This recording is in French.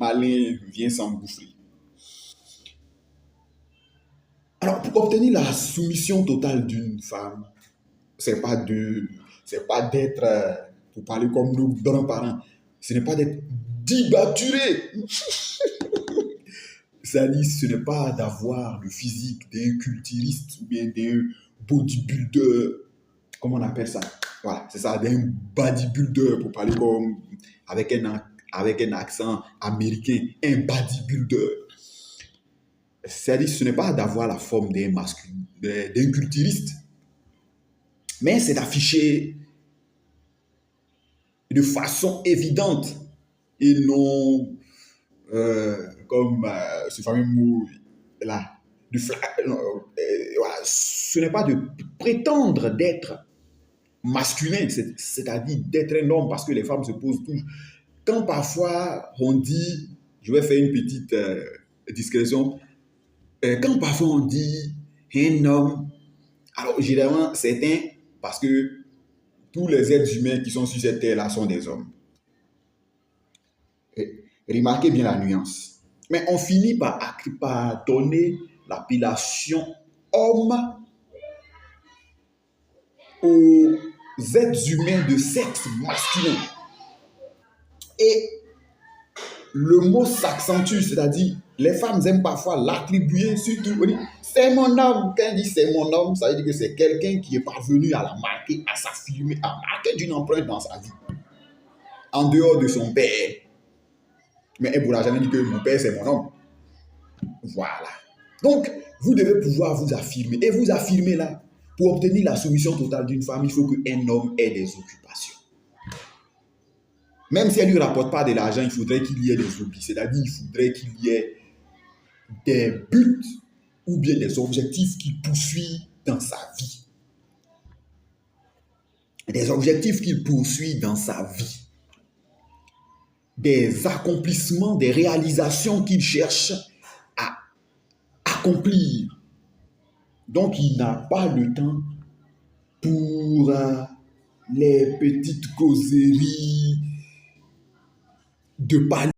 malin vient s'engouffrer. Alors, pour obtenir la soumission totale d'une femme, c'est pas d'être, pour parler comme nos grands-parents, ce n'est pas d'être dibaturé. C'est-à-dire, ce n'est pas d'avoir le physique d'un culturiste ou bien d'un bodybuilder. Comment on appelle ça? Voilà, c'est ça, d'un bodybuilder, pour parler comme avec un accent américain, un bodybuilder. C'est-à-dire, ce n'est pas d'avoir la forme d'un masculin, d'un culturiste, mais c'est d'afficher de façon évidente et non comme ce fameux mot là, voilà. Ce n'est pas de prétendre d'être masculin, c'est-à-dire d'être un homme, parce que les femmes se posent toujours. Quand parfois on dit, je vais faire une petite discrétion, quand parfois on dit un homme, alors généralement c'est un, parce que tous les êtres humains qui sont sur cette terre-là sont des hommes. Remarquez bien la nuance. Mais on finit par donner l'appellation homme aux êtres humains de sexe masculin. Et le mot s'accentue, c'est-à-dire les femmes aiment parfois l'attribuer, surtout, c'est mon homme. Quand on dit c'est mon homme, ça veut dire que c'est quelqu'un qui est parvenu à la marquer, à s'affirmer, à marquer d'une empreinte dans sa vie. En dehors de son père. Mais elle ne pourra jamais dire que mon père c'est mon homme. Voilà. Donc, vous devez pouvoir vous affirmer. Et vous affirmer là, pour obtenir la soumission totale d'une femme, il faut qu'un homme ait des occupations. Même si elle ne lui rapporte pas de l'argent, il faudrait qu'il y ait des hobbies. C'est-à-dire, il faudrait qu'il y ait des buts ou bien des objectifs qu'il poursuit dans sa vie. Des objectifs qu'il poursuit dans sa vie. Des accomplissements, des réalisations qu'il cherche à accomplir. Donc, il n'a pas le temps pour les petites causeries de parler.